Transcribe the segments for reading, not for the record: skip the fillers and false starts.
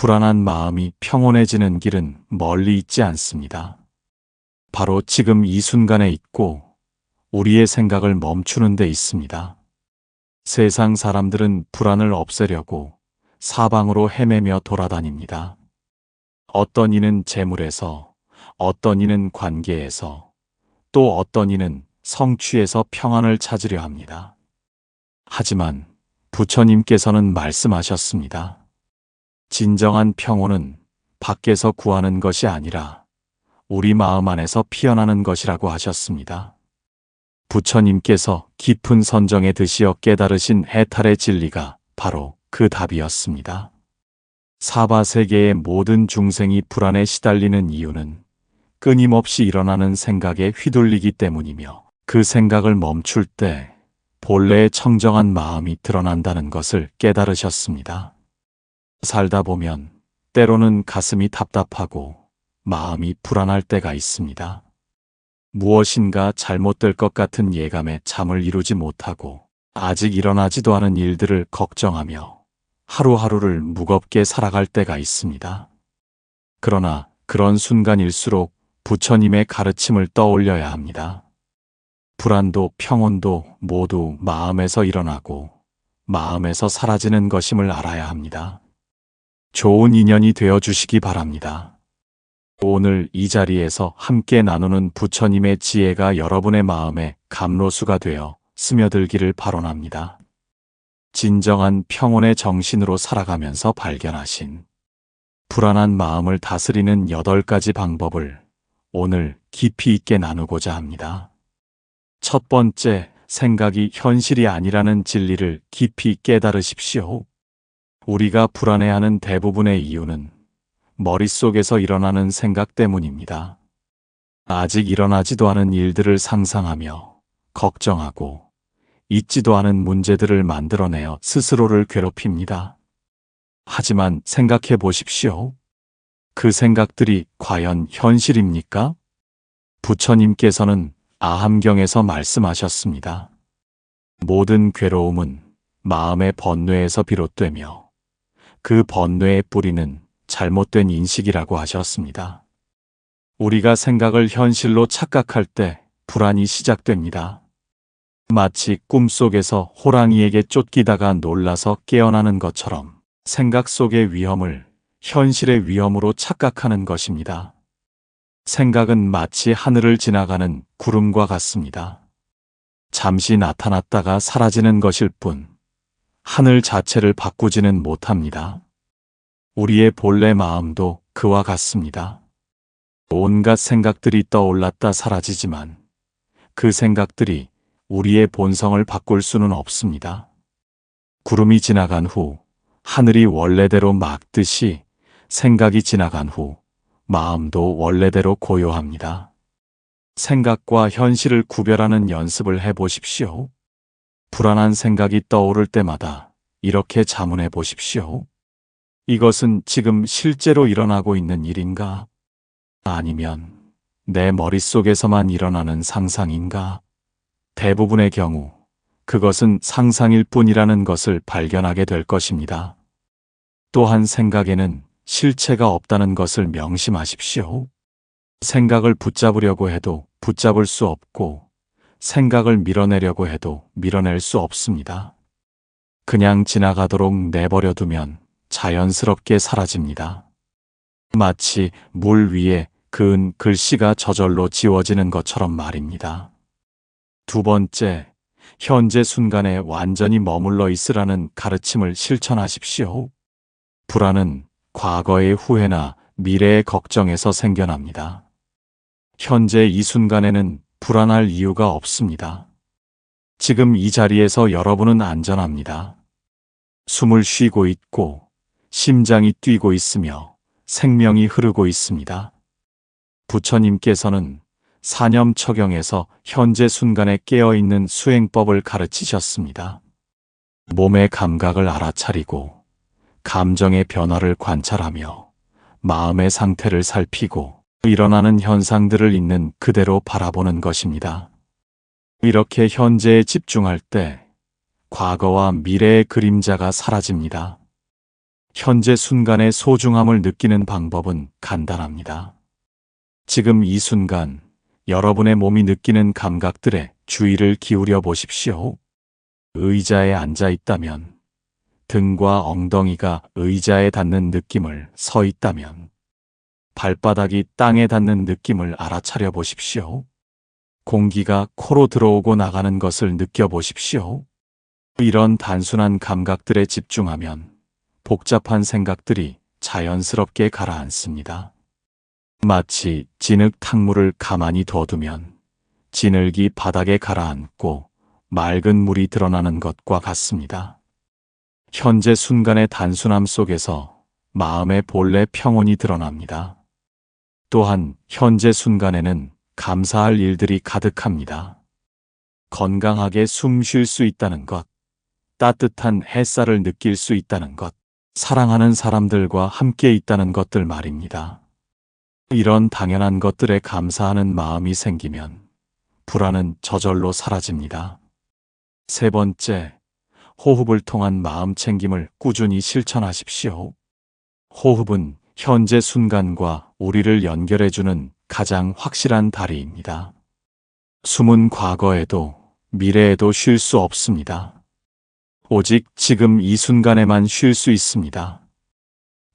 불안한 마음이 평온해지는 길은 멀리 있지 않습니다. 바로 지금 이 순간에 있고 우리의 생각을 멈추는 데 있습니다. 세상 사람들은 불안을 없애려고 사방으로 헤매며 돌아다닙니다. 어떤 이는 재물에서, 어떤 이는 관계에서, 또 어떤 이는 성취에서 평안을 찾으려 합니다. 하지만 부처님께서는 말씀하셨습니다. 진정한 평온은 밖에서 구하는 것이 아니라 우리 마음 안에서 피어나는 것이라고 하셨습니다. 부처님께서 깊은 선정에 드시어 깨달으신 해탈의 진리가 바로 그 답이었습니다. 사바세계의 모든 중생이 불안에 시달리는 이유는 끊임없이 일어나는 생각에 휘둘리기 때문이며 그 생각을 멈출 때 본래의 청정한 마음이 드러난다는 것을 깨달으셨습니다. 살다 보면 때로는 가슴이 답답하고 마음이 불안할 때가 있습니다. 무엇인가 잘못될 것 같은 예감에 잠을 이루지 못하고 아직 일어나지도 않은 일들을 걱정하며 하루하루를 무겁게 살아갈 때가 있습니다. 그러나 그런 순간일수록 부처님의 가르침을 떠올려야 합니다. 불안도 평온도 모두 마음에서 일어나고 마음에서 사라지는 것임을 알아야 합니다. 좋은 인연이 되어 주시기 바랍니다. 오늘 이 자리에서 함께 나누는 부처님의 지혜가 여러분의 마음에 감로수가 되어 스며들기를 바라옵니다. 진정한 평온의 정신으로 살아가면서 발견하신 불안한 마음을 다스리는 8가지 방법을 오늘 깊이 있게 나누고자 합니다. 첫 번째, 생각이 현실이 아니라는 진리를 깊이 깨달으십시오. 우리가 불안해하는 대부분의 이유는 머릿속에서 일어나는 생각 때문입니다. 아직 일어나지도 않은 일들을 상상하며 걱정하고 있지도 않은 문제들을 만들어내어 스스로를 괴롭힙니다. 하지만 생각해 보십시오. 그 생각들이 과연 현실입니까? 부처님께서는 아함경에서 말씀하셨습니다. 모든 괴로움은 마음의 번뇌에서 비롯되며 그 번뇌의 뿌리는 잘못된 인식이라고 하셨습니다. 우리가 생각을 현실로 착각할 때 불안이 시작됩니다. 마치 꿈속에서 호랑이에게 쫓기다가 놀라서 깨어나는 것처럼 생각 속의 위험을 현실의 위험으로 착각하는 것입니다. 생각은 마치 하늘을 지나가는 구름과 같습니다. 잠시 나타났다가 사라지는 것일 뿐 하늘 자체를 바꾸지는 못합니다. 우리의 본래 마음도 그와 같습니다. 온갖 생각들이 떠올랐다 사라지지만 그 생각들이 우리의 본성을 바꿀 수는 없습니다. 구름이 지나간 후 하늘이 원래대로 막듯이 생각이 지나간 후 마음도 원래대로 고요합니다. 생각과 현실을 구별하는 연습을 해보십시오. 불안한 생각이 떠오를 때마다 이렇게 자문해 보십시오. 이것은 지금 실제로 일어나고 있는 일인가? 아니면 내 머릿속에서만 일어나는 상상인가? 대부분의 경우 그것은 상상일 뿐이라는 것을 발견하게 될 것입니다. 또한 생각에는 실체가 없다는 것을 명심하십시오. 생각을 붙잡으려고 해도 붙잡을 수 없고 생각을 밀어내려고 해도 밀어낼 수 없습니다. 그냥 지나가도록 내버려 두면 자연스럽게 사라집니다. 마치 물 위에 그은 글씨가 저절로 지워지는 것처럼 말입니다. 두 번째, 현재 순간에 완전히 머물러 있으라는 가르침을 실천하십시오. 불안은 과거의 후회나 미래의 걱정에서 생겨납니다. 현재 이 순간에는 불안할 이유가 없습니다. 지금 이 자리에서 여러분은 안전합니다. 숨을 쉬고 있고 심장이 뛰고 있으며 생명이 흐르고 있습니다. 부처님께서는 사념처경에서 현재 순간에 깨어있는 수행법을 가르치셨습니다. 몸의 감각을 알아차리고 감정의 변화를 관찰하며 마음의 상태를 살피고 일어나는 현상들을 있는 그대로 바라보는 것입니다. 이렇게 현재에 집중할 때 과거와 미래의 그림자가 사라집니다. 현재 순간의 소중함을 느끼는 방법은 간단합니다. 지금 이 순간 여러분의 몸이 느끼는 감각들에 주의를 기울여 보십시오. 의자에 앉아 있다면, 등과 엉덩이가 의자에 닿는 느낌을 서 있다면, 발바닥이 땅에 닿는 느낌을 알아차려 보십시오. 공기가 코로 들어오고 나가는 것을 느껴보십시오. 이런 단순한 감각들에 집중하면 복잡한 생각들이 자연스럽게 가라앉습니다. 마치 진흙 탕물을 가만히 둬두면 진흙이 바닥에 가라앉고 맑은 물이 드러나는 것과 같습니다. 현재 순간의 단순함 속에서 마음의 본래 평온이 드러납니다. 또한 현재 순간에는 감사할 일들이 가득합니다. 건강하게 숨 쉴 수 있다는 것, 따뜻한 햇살을 느낄 수 있다는 것, 사랑하는 사람들과 함께 있다는 것들 말입니다. 이런 당연한 것들에 감사하는 마음이 생기면 불안은 저절로 사라집니다. 세 번째, 호흡을 통한 마음 챙김을 꾸준히 실천하십시오. 호흡은 현재 순간과 우리를 연결해주는 가장 확실한 다리입니다. 숨은 과거에도 미래에도 쉴 수 없습니다. 오직 지금 이 순간에만 쉴 수 있습니다.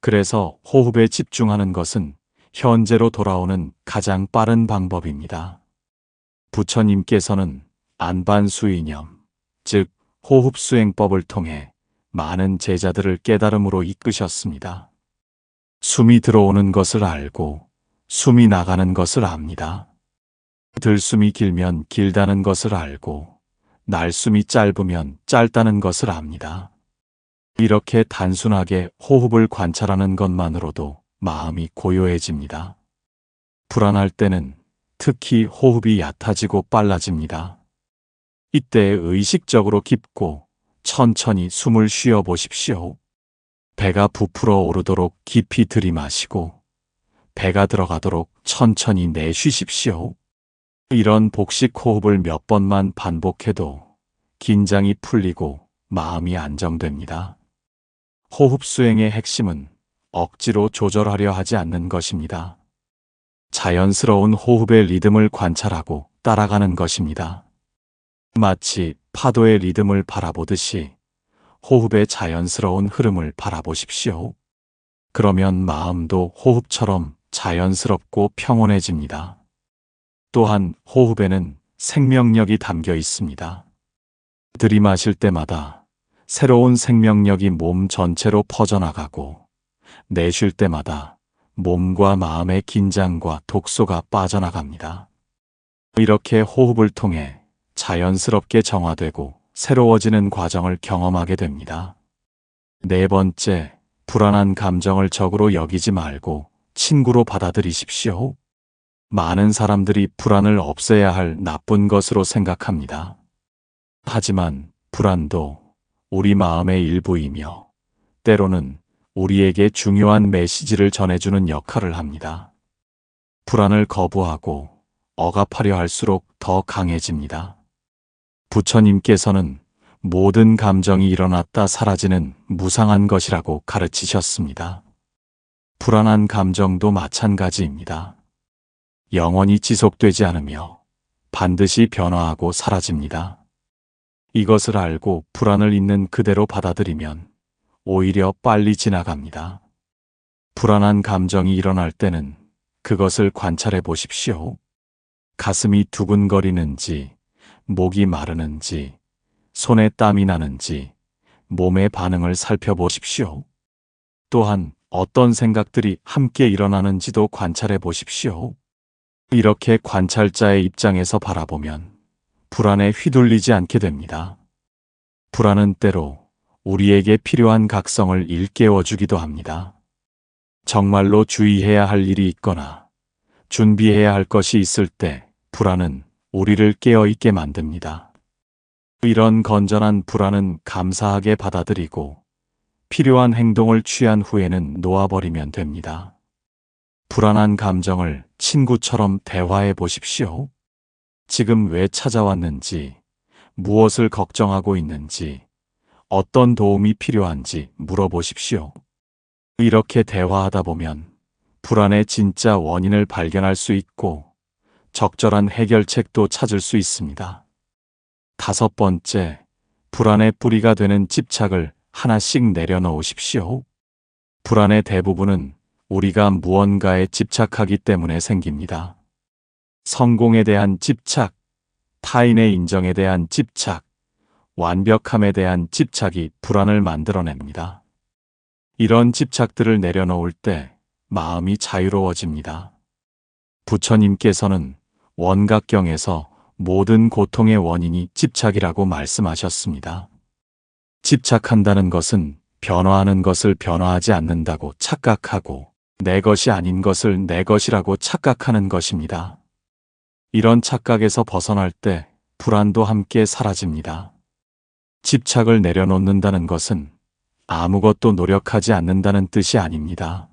그래서 호흡에 집중하는 것은 현재로 돌아오는 가장 빠른 방법입니다. 부처님께서는 안반수이념, 즉 호흡수행법을 통해 많은 제자들을 깨달음으로 이끄셨습니다. 숨이 들어오는 것을 알고 숨이 나가는 것을 압니다. 들숨이 길면 길다는 것을 알고 날숨이 짧으면 짧다는 것을 압니다. 이렇게 단순하게 호흡을 관찰하는 것만으로도 마음이 고요해집니다. 불안할 때는 특히 호흡이 얕아지고 빨라집니다. 이때 의식적으로 깊고 천천히 숨을 쉬어 보십시오. 배가 부풀어 오르도록 깊이 들이마시고 배가 들어가도록 천천히 내쉬십시오. 이런 복식 호흡을 몇 번만 반복해도 긴장이 풀리고 마음이 안정됩니다. 호흡 수행의 핵심은 억지로 조절하려 하지 않는 것입니다. 자연스러운 호흡의 리듬을 관찰하고 따라가는 것입니다. 마치 파도의 리듬을 바라보듯이 호흡의 자연스러운 흐름을 바라보십시오. 그러면 마음도 호흡처럼 자연스럽고 평온해집니다. 또한 호흡에는 생명력이 담겨 있습니다. 들이마실 때마다 새로운 생명력이 몸 전체로 퍼져나가고 내쉴 때마다 몸과 마음의 긴장과 독소가 빠져나갑니다. 이렇게 호흡을 통해 자연스럽게 정화되고 새로워지는 과정을 경험하게 됩니다. 네 번째, 불안한 감정을 적으로 여기지 말고 친구로 받아들이십시오. 많은 사람들이 불안을 없애야 할 나쁜 것으로 생각합니다. 하지만 불안도 우리 마음의 일부이며 때로는 우리에게 중요한 메시지를 전해주는 역할을 합니다. 불안을 거부하고 억압하려 할수록 더 강해집니다. 부처님께서는 모든 감정이 일어났다 사라지는 무상한 것이라고 가르치셨습니다. 불안한 감정도 마찬가지입니다. 영원히 지속되지 않으며 반드시 변화하고 사라집니다. 이것을 알고 불안을 있는 그대로 받아들이면 오히려 빨리 지나갑니다. 불안한 감정이 일어날 때는 그것을 관찰해 보십시오. 가슴이 두근거리는지, 목이 마르는지, 손에 땀이 나는지, 몸의 반응을 살펴보십시오. 또한 어떤 생각들이 함께 일어나는지도 관찰해 보십시오. 이렇게 관찰자의 입장에서 바라보면 불안에 휘둘리지 않게 됩니다. 불안은 때로 우리에게 필요한 각성을 일깨워주기도 합니다. 정말로 주의해야 할 일이 있거나 준비해야 할 것이 있을 때 불안은 우리를 깨어있게 만듭니다. 이런 건전한 불안은 감사하게 받아들이고 필요한 행동을 취한 후에는 놓아버리면 됩니다. 불안한 감정을 친구처럼 대화해 보십시오. 지금 왜 찾아왔는지, 무엇을 걱정하고 있는지, 어떤 도움이 필요한지 물어보십시오. 이렇게 대화하다 보면 불안의 진짜 원인을 발견할 수 있고 적절한 해결책도 찾을 수 있습니다. 다섯 번째, 불안의 뿌리가 되는 집착을 하나씩 내려놓으십시오. 불안의 대부분은 우리가 무언가에 집착하기 때문에 생깁니다. 성공에 대한 집착, 타인의 인정에 대한 집착, 완벽함에 대한 집착이 불안을 만들어냅니다. 이런 집착들을 내려놓을 때 마음이 자유로워집니다. 부처님께서는 원각경에서 모든 고통의 원인이 집착이라고 말씀하셨습니다. 집착한다는 것은 변화하는 것을 변화하지 않는다고 착각하고 내 것이 아닌 것을 내 것이라고 착각하는 것입니다. 이런 착각에서 벗어날 때 불안도 함께 사라집니다. 집착을 내려놓는다는 것은 아무것도 노력하지 않는다는 뜻이 아닙니다.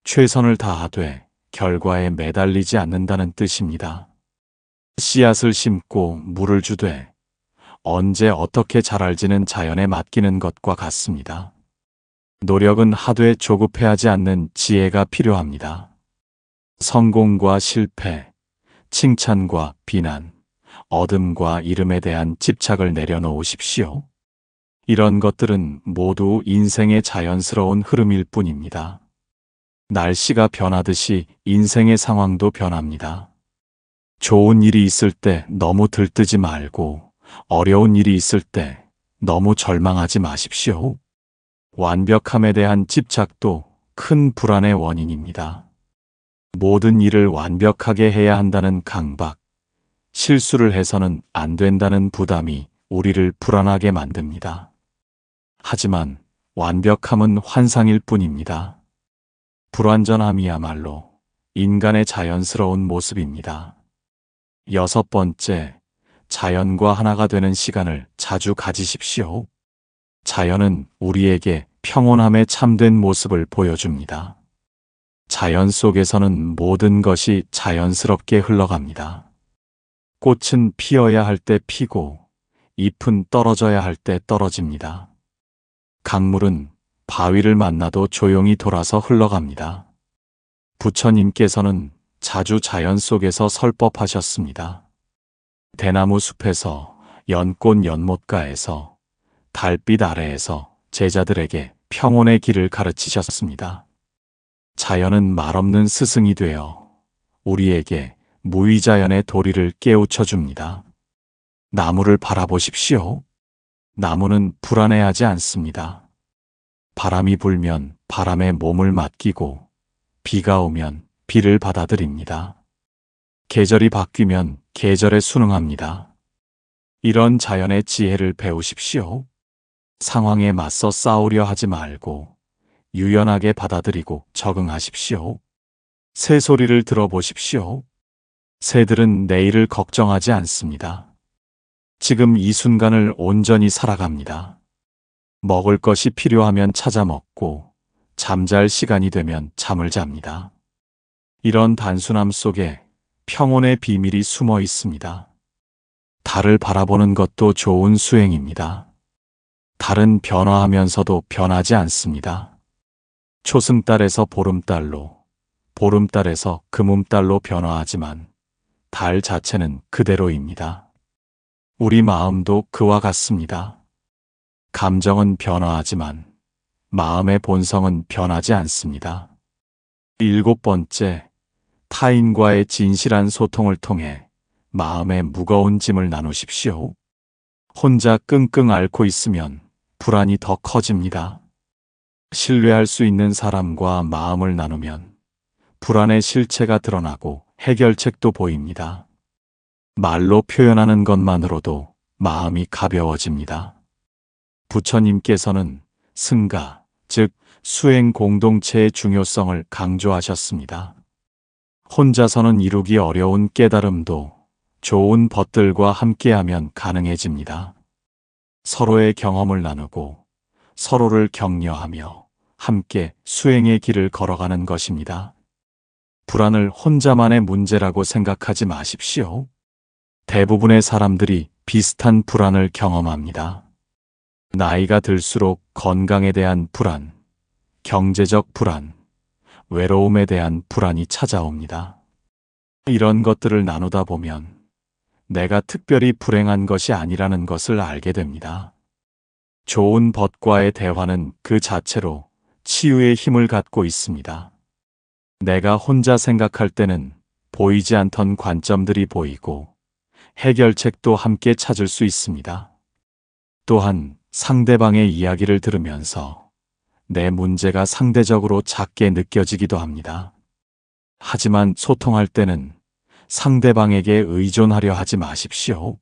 최선을 다하되 결과에 매달리지 않는다는 뜻입니다. 씨앗을 심고 물을 주되 언제 어떻게 자랄지는 자연에 맡기는 것과 같습니다. 노력은 하되 조급해하지 않는 지혜가 필요합니다. 성공과 실패, 칭찬과 비난, 어둠과 이름에 대한 집착을 내려놓으십시오. 이런 것들은 모두 인생의 자연스러운 흐름일 뿐입니다. 날씨가 변하듯이 인생의 상황도 변합니다. 좋은 일이 있을 때 너무 들뜨지 말고 어려운 일이 있을 때 너무 절망하지 마십시오. 완벽함에 대한 집착도 큰 불안의 원인입니다. 모든 일을 완벽하게 해야 한다는 강박, 실수를 해서는 안 된다는 부담이 우리를 불안하게 만듭니다. 하지만 완벽함은 환상일 뿐입니다. 불완전함이야말로 인간의 자연스러운 모습입니다. 여섯 번째, 자연과 하나가 되는 시간을 자주 가지십시오. 자연은 우리에게 평온함의 참된 모습을 보여줍니다. 자연 속에서는 모든 것이 자연스럽게 흘러갑니다. 꽃은 피어야 할 때 피고 잎은 떨어져야 할 때 떨어집니다. 강물은 바위를 만나도 조용히 돌아서 흘러갑니다. 부처님께서는 자주 자연 속에서 설법하셨습니다. 대나무 숲에서, 연꽃 연못가에서, 달빛 아래에서 제자들에게 평온의 길을 가르치셨습니다. 자연은 말없는 스승이 되어 우리에게 무의자연의 도리를 깨우쳐 줍니다. 나무를 바라보십시오. 나무는 불안해하지 않습니다. 바람이 불면 바람에 몸을 맡기고 비가 오면 비를 받아들입니다. 계절이 바뀌면 계절에 순응합니다. 이런 자연의 지혜를 배우십시오. 상황에 맞서 싸우려 하지 말고 유연하게 받아들이고 적응하십시오. 새소리를 들어보십시오. 새들은 내일을 걱정하지 않습니다. 지금 이 순간을 온전히 살아갑니다. 먹을 것이 필요하면 찾아 먹고 잠잘 시간이 되면 잠을 잡니다. 이런 단순함 속에 평온의 비밀이 숨어 있습니다. 달을 바라보는 것도 좋은 수행입니다. 달은 변화하면서도 변하지 않습니다. 초승달에서 보름달로, 보름달에서 금음달로 변화하지만 달 자체는 그대로입니다. 우리 마음도 그와 같습니다. 감정은 변화하지만 마음의 본성은 변하지 않습니다. 일곱 번째, 타인과의 진실한 소통을 통해 마음의 무거운 짐을 나누십시오. 혼자 끙끙 앓고 있으면 불안이 더 커집니다. 신뢰할 수 있는 사람과 마음을 나누면 불안의 실체가 드러나고 해결책도 보입니다. 말로 표현하는 것만으로도 마음이 가벼워집니다. 부처님께서는 승가, 즉 수행 공동체의 중요성을 강조하셨습니다. 혼자서는 이루기 어려운 깨달음도 좋은 벗들과 함께하면 가능해집니다. 서로의 경험을 나누고 서로를 격려하며 함께 수행의 길을 걸어가는 것입니다. 불안을 혼자만의 문제라고 생각하지 마십시오. 대부분의 사람들이 비슷한 불안을 경험합니다. 나이가 들수록 건강에 대한 불안, 경제적 불안, 외로움에 대한 불안이 찾아옵니다. 이런 것들을 나누다 보면 내가 특별히 불행한 것이 아니라는 것을 알게 됩니다. 좋은 벗과의 대화는 그 자체로 치유의 힘을 갖고 있습니다. 내가 혼자 생각할 때는 보이지 않던 관점들이 보이고 해결책도 함께 찾을 수 있습니다. 또한 상대방의 이야기를 들으면서 내 문제가 상대적으로 작게 느껴지기도 합니다. 하지만 소통할 때는 상대방에게 의존하려 하지 마십시오.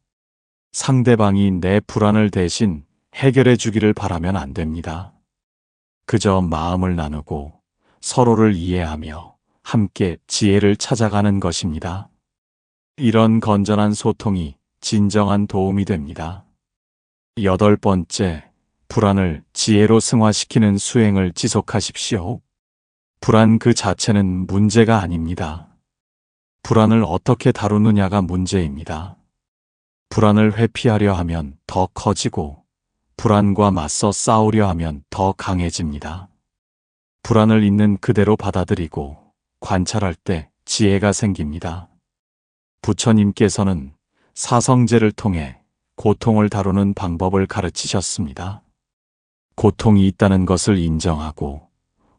상대방이 내 불안을 대신 해결해 주기를 바라면 안 됩니다. 그저 마음을 나누고 서로를 이해하며 함께 지혜를 찾아가는 것입니다. 이런 건전한 소통이 진정한 도움이 됩니다. 8번째, 불안을 지혜로 승화시키는 수행을 지속하십시오. 불안 그 자체는 문제가 아닙니다. 불안을 어떻게 다루느냐가 문제입니다. 불안을 회피하려 하면 더 커지고 불안과 맞서 싸우려 하면 더 강해집니다. 불안을 있는 그대로 받아들이고 관찰할 때 지혜가 생깁니다. 부처님께서는 사성제를 통해 고통을 다루는 방법을 가르치셨습니다. 고통이 있다는 것을 인정하고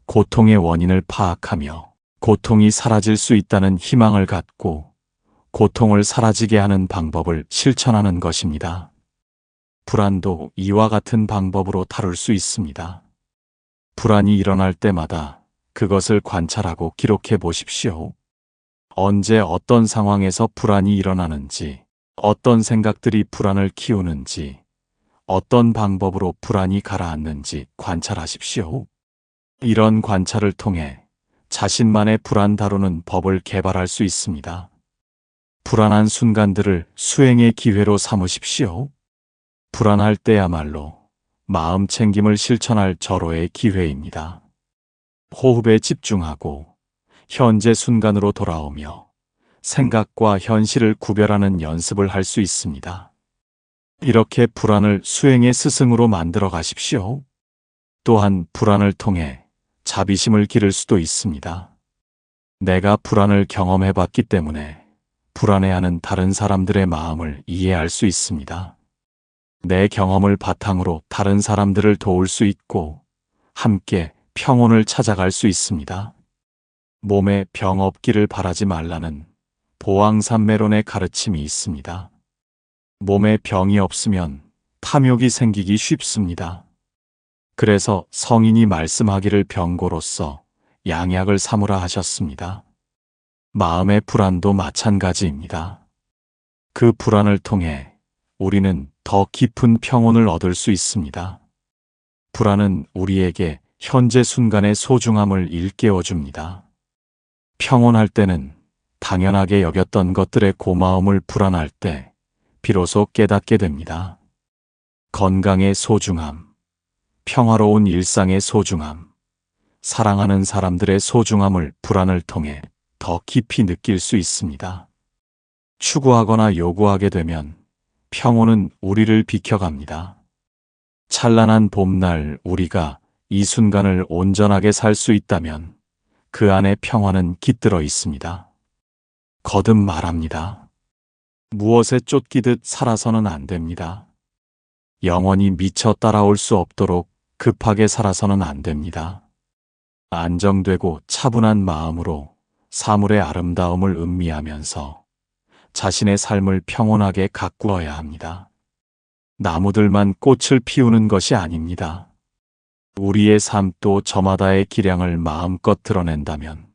고통의 원인을 파악하며 고통이 사라질 수 있다는 희망을 갖고 고통을 사라지게 하는 방법을 실천하는 것입니다. 불안도 이와 같은 방법으로 다룰 수 있습니다. 불안이 일어날 때마다 그것을 관찰하고 기록해 보십시오. 언제 어떤 상황에서 불안이 일어나는지, 어떤 생각들이 불안을 키우는지, 어떤 방법으로 불안이 가라앉는지 관찰하십시오. 이런 관찰을 통해 자신만의 불안 다루는 법을 개발할 수 있습니다. 불안한 순간들을 수행의 기회로 삼으십시오. 불안할 때야말로 마음 챙김을 실천할 절호의 기회입니다. 호흡에 집중하고 현재 순간으로 돌아오며 생각과 현실을 구별하는 연습을 할 수 있습니다. 이렇게 불안을 수행의 스승으로 만들어 가십시오. 또한 불안을 통해 자비심을 기를 수도 있습니다. 내가 불안을 경험해 봤기 때문에 불안해하는 다른 사람들의 마음을 이해할 수 있습니다. 내 경험을 바탕으로 다른 사람들을 도울 수 있고 함께 평온을 찾아갈 수 있습니다. 몸에 병 없기를 바라지 말라는 보왕산매론의 가르침이 있습니다. 몸에 병이 없으면 탐욕이 생기기 쉽습니다. 그래서 성인이 말씀하기를 병고로서 양약을 삼으라 하셨습니다. 마음의 불안도 마찬가지입니다. 그 불안을 통해 우리는 더 깊은 평온을 얻을 수 있습니다. 불안은 우리에게 현재 순간의 소중함을 일깨워 줍니다. 평온할 때는 당연하게 여겼던 것들의 고마움을 불안할 때 비로소 깨닫게 됩니다. 건강의 소중함, 평화로운 일상의 소중함, 사랑하는 사람들의 소중함을 불안을 통해 더 깊이 느낄 수 있습니다. 추구하거나 요구하게 되면 평온은 우리를 비켜갑니다. 찬란한 봄날 우리가 이 순간을 온전하게 살 수 있다면 그 안에 평화는 깃들어 있습니다. 거듭 말합니다. 무엇에 쫓기듯 살아서는 안 됩니다. 영원히 미쳐 따라올 수 없도록 급하게 살아서는 안 됩니다. 안정되고 차분한 마음으로 사물의 아름다움을 음미하면서 자신의 삶을 평온하게 가꾸어야 합니다. 나무들만 꽃을 피우는 것이 아닙니다. 우리의 삶도 저마다의 기량을 마음껏 드러낸다면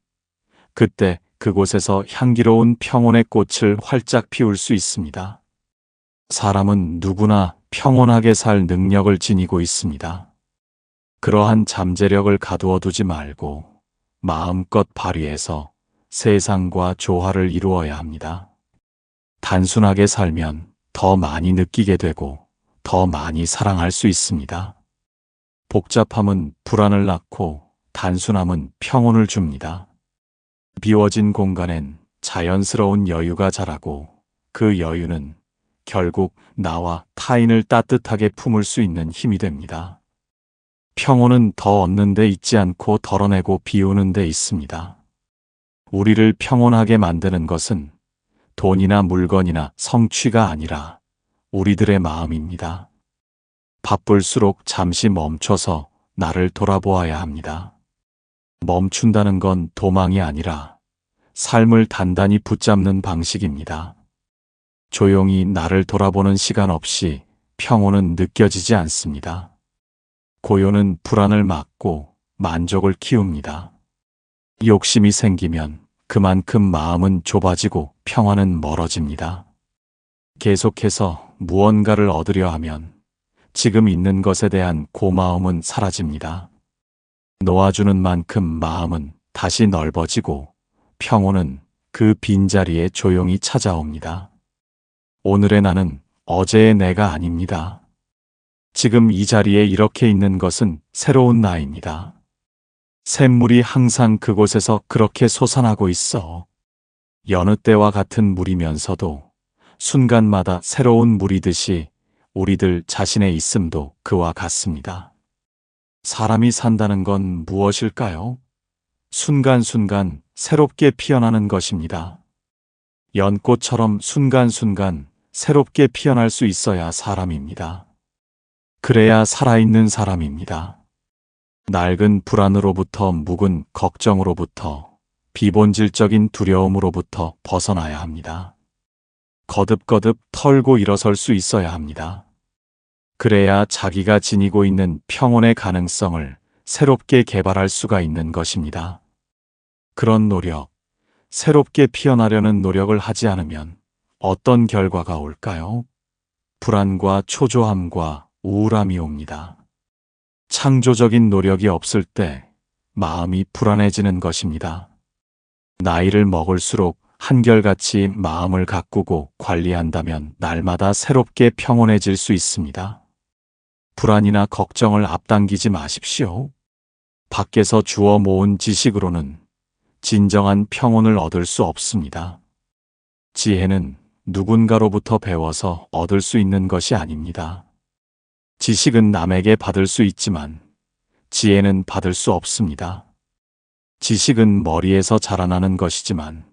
그때 그곳에서 향기로운 평온의 꽃을 활짝 피울 수 있습니다. 사람은 누구나 평온하게 살 능력을 지니고 있습니다. 그러한 잠재력을 가두어 두지 말고 마음껏 발휘해서 세상과 조화를 이루어야 합니다. 단순하게 살면 더 많이 느끼게 되고 더 많이 사랑할 수 있습니다. 복잡함은 불안을 낳고 단순함은 평온을 줍니다. 비워진 공간엔 자연스러운 여유가 자라고 그 여유는 결국 나와 타인을 따뜻하게 품을 수 있는 힘이 됩니다. 평온은 더 얻는 데 있지 않고 덜어내고 비우는 데 있습니다. 우리를 평온하게 만드는 것은 돈이나 물건이나 성취가 아니라 우리들의 마음입니다. 바쁠수록 잠시 멈춰서 나를 돌아보아야 합니다. 멈춘다는 건 도망이 아니라 삶을 단단히 붙잡는 방식입니다. 조용히 나를 돌아보는 시간 없이 평온은 느껴지지 않습니다. 고요는 불안을 막고 만족을 키웁니다. 욕심이 생기면 그만큼 마음은 좁아지고 평화는 멀어집니다. 계속해서 무언가를 얻으려 하면 지금 있는 것에 대한 고마움은 사라집니다. 놓아주는 만큼 마음은 다시 넓어지고 평온은 그 빈자리에 조용히 찾아옵니다. 오늘의 나는 어제의 내가 아닙니다. 지금 이 자리에 이렇게 있는 것은 새로운 나입니다. 샘물이 항상 그곳에서 그렇게 솟아나고 있어. 여느 때와 같은 물이면서도 순간마다 새로운 물이듯이 우리들 자신의 있음도 그와 같습니다. 사람이 산다는 건 무엇일까요? 순간순간 새롭게 피어나는 것입니다. 연꽃처럼 순간순간 새롭게 피어날 수 있어야 사람입니다. 그래야 살아있는 사람입니다. 낡은 불안으로부터 묵은 걱정으로부터 비본질적인 두려움으로부터 벗어나야 합니다. 거듭거듭 털고 일어설 수 있어야 합니다. 그래야 자기가 지니고 있는 평온의 가능성을 새롭게 개발할 수가 있는 것입니다. 그런 노력, 새롭게 피어나려는 노력을 하지 않으면 어떤 결과가 올까요? 불안과 초조함과 우울함이 옵니다. 창조적인 노력이 없을 때 마음이 불안해지는 것입니다. 나이를 먹을수록 한결같이 마음을 가꾸고 관리한다면 날마다 새롭게 평온해질 수 있습니다. 불안이나 걱정을 앞당기지 마십시오. 밖에서 주워 모은 지식으로는 진정한 평온을 얻을 수 없습니다. 지혜는 누군가로부터 배워서 얻을 수 있는 것이 아닙니다. 지식은 남에게 받을 수 있지만 지혜는 받을 수 없습니다. 지식은 머리에서 자라나는 것이지만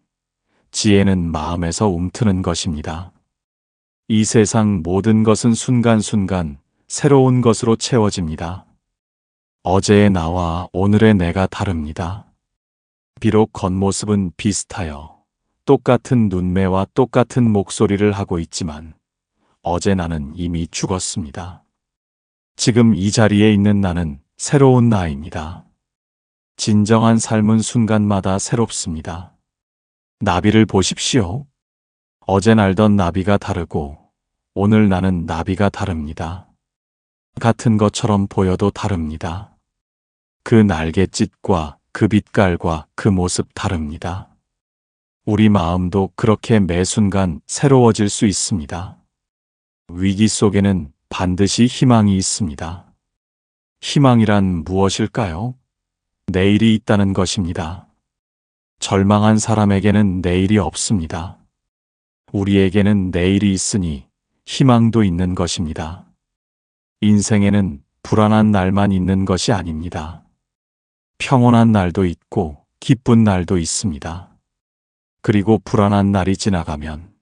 지혜는 마음에서 움트는 것입니다. 이 세상 모든 것은 순간순간 새로운 것으로 채워집니다. 어제의 나와 오늘의 내가 다릅니다. 비록 겉모습은 비슷하여 똑같은 눈매와 똑같은 목소리를 하고 있지만 어제 나는 이미 죽었습니다. 지금 이 자리에 있는 나는 새로운 나입니다. 진정한 삶은 순간마다 새롭습니다. 나비를 보십시오. 어제 날던 나비가 다르고 오늘 나는 나비가 다릅니다. 같은 것처럼 보여도 다릅니다. 그 날갯짓과 그 빛깔과 그 모습 다릅니다. 우리 마음도 그렇게 매 순간 새로워질 수 있습니다. 위기 속에는 반드시 희망이 있습니다. 희망이란 무엇일까요? 내일이 있다는 것입니다. 절망한 사람에게는 내일이 없습니다. 우리에게는 내일이 있으니 희망도 있는 것입니다. 인생에는 불안한 날만 있는 것이 아닙니다. 평온한 날도 있고 기쁜 날도 있습니다. 그리고 불안한 날이 지나가면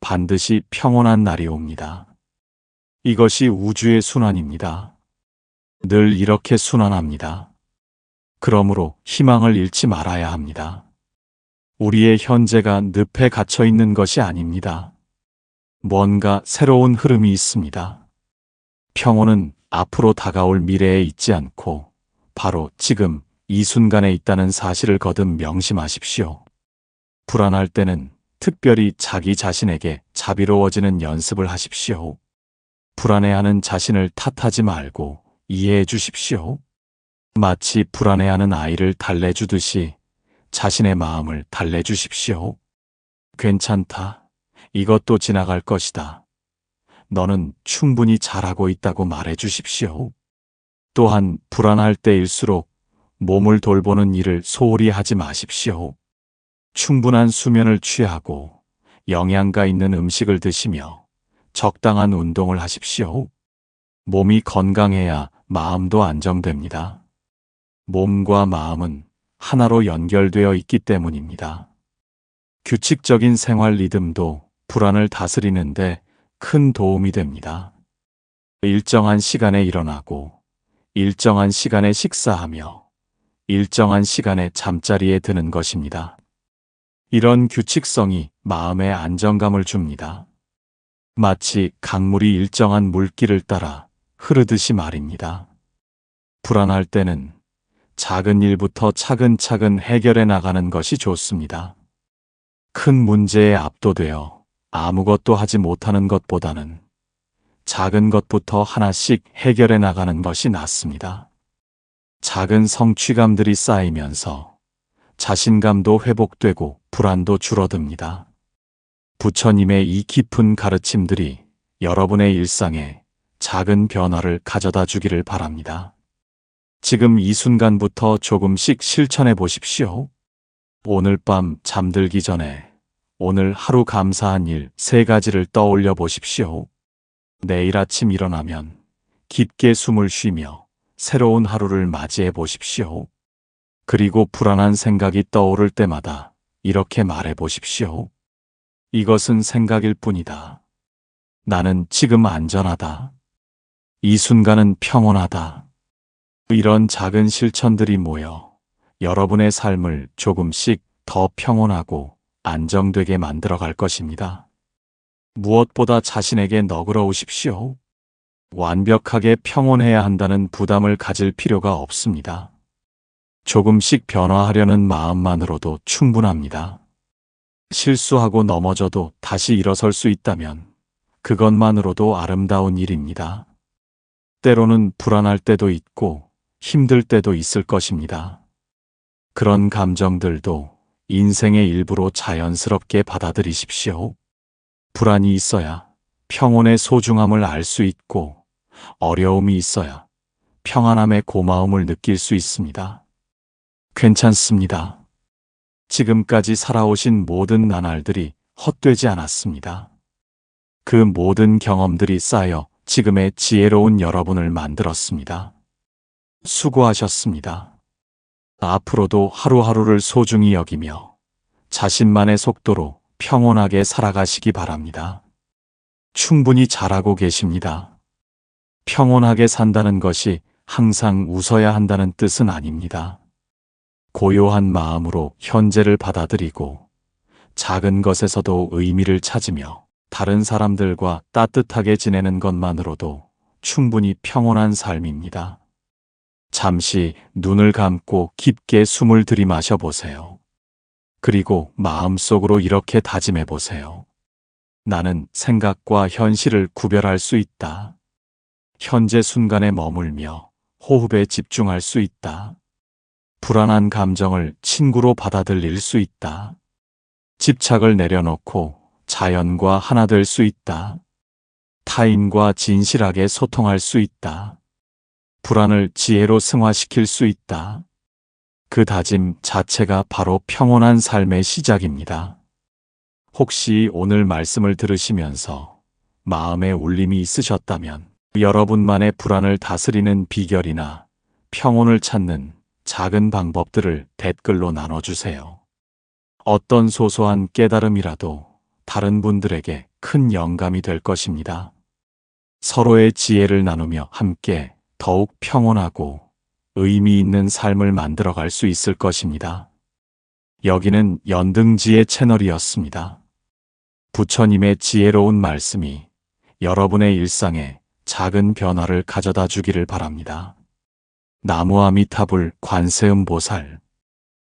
반드시 평온한 날이 옵니다. 이것이 우주의 순환입니다. 늘 이렇게 순환합니다. 그러므로 희망을 잃지 말아야 합니다. 우리의 현재가 늪에 갇혀 있는 것이 아닙니다. 뭔가 새로운 흐름이 있습니다. 평온은 앞으로 다가올 미래에 있지 않고 바로 지금 이 순간에 있다는 사실을 거듭 명심하십시오. 불안할 때는 특별히 자기 자신에게 자비로워지는 연습을 하십시오. 불안해하는 자신을 탓하지 말고 이해해 주십시오. 마치 불안해하는 아이를 달래주듯이 자신의 마음을 달래주십시오. 괜찮다. 이것도 지나갈 것이다. 너는 충분히 잘하고 있다고 말해 주십시오. 또한 불안할 때일수록 몸을 돌보는 일을 소홀히 하지 마십시오. 충분한 수면을 취하고 영양가 있는 음식을 드시며 적당한 운동을 하십시오. 몸이 건강해야 마음도 안정됩니다. 몸과 마음은 하나로 연결되어 있기 때문입니다. 규칙적인 생활 리듬도 불안을 다스리는데 큰 도움이 됩니다. 일정한 시간에 일어나고, 일정한 시간에 식사하며, 일정한 시간에 잠자리에 드는 것입니다. 이런 규칙성이 마음에 안정감을 줍니다. 마치 강물이 일정한 물길을 따라 흐르듯이 말입니다. 불안할 때는 작은 일부터 차근차근 해결해 나가는 것이 좋습니다. 큰 문제에 압도되어 아무것도 하지 못하는 것보다는 작은 것부터 하나씩 해결해 나가는 것이 낫습니다. 작은 성취감들이 쌓이면서 자신감도 회복되고 불안도 줄어듭니다. 부처님의 이 깊은 가르침들이 여러분의 일상에 작은 변화를 가져다 주기를 바랍니다. 지금 이 순간부터 조금씩 실천해 보십시오. 오늘 밤 잠들기 전에 오늘 하루 감사한 일 3가지를 떠올려 보십시오. 내일 아침 일어나면 깊게 숨을 쉬며 새로운 하루를 맞이해 보십시오. 그리고 불안한 생각이 떠오를 때마다 이렇게 말해 보십시오. 이것은 생각일 뿐이다. 나는 지금 안전하다. 이 순간은 평온하다. 이런 작은 실천들이 모여 여러분의 삶을 조금씩 더 평온하고 안정되게 만들어 갈 것입니다. 무엇보다 자신에게 너그러우십시오. 완벽하게 평온해야 한다는 부담을 가질 필요가 없습니다. 조금씩 변화하려는 마음만으로도 충분합니다. 실수하고 넘어져도 다시 일어설 수 있다면 그것만으로도 아름다운 일입니다. 때로는 불안할 때도 있고 힘들 때도 있을 것입니다. 그런 감정들도 인생의 일부로 자연스럽게 받아들이십시오. 불안이 있어야 평온의 소중함을 알 수 있고 어려움이 있어야 평안함의 고마움을 느낄 수 있습니다. 괜찮습니다. 지금까지 살아오신 모든 나날들이 헛되지 않았습니다. 그 모든 경험들이 쌓여 지금의 지혜로운 여러분을 만들었습니다. 수고하셨습니다. 앞으로도 하루하루를 소중히 여기며 자신만의 속도로 평온하게 살아가시기 바랍니다. 충분히 잘하고 계십니다. 평온하게 산다는 것이 항상 웃어야 한다는 뜻은 아닙니다. 고요한 마음으로 현재를 받아들이고 작은 것에서도 의미를 찾으며 다른 사람들과 따뜻하게 지내는 것만으로도 충분히 평온한 삶입니다. 잠시 눈을 감고 깊게 숨을 들이마셔 보세요. 그리고 마음속으로 이렇게 다짐해 보세요. 나는 생각과 현실을 구별할 수 있다. 현재 순간에 머물며 호흡에 집중할 수 있다. 불안한 감정을 친구로 받아들일 수 있다. 집착을 내려놓고 자연과 하나 될 수 있다. 타인과 진실하게 소통할 수 있다. 불안을 지혜로 승화시킬 수 있다. 그 다짐 자체가 바로 평온한 삶의 시작입니다. 혹시 오늘 말씀을 들으시면서 마음에 울림이 있으셨다면 여러분만의 불안을 다스리는 비결이나 평온을 찾는 작은 방법들을 댓글로 나눠주세요. 어떤 소소한 깨달음이라도 다른 분들에게 큰 영감이 될 것입니다. 서로의 지혜를 나누며 함께 더욱 평온하고 의미 있는 삶을 만들어갈 수 있을 것입니다. 여기는 연등지의 채널이었습니다. 부처님의 지혜로운 말씀이 여러분의 일상에 작은 변화를 가져다 주기를 바랍니다. 나무 아미타불 관세음보살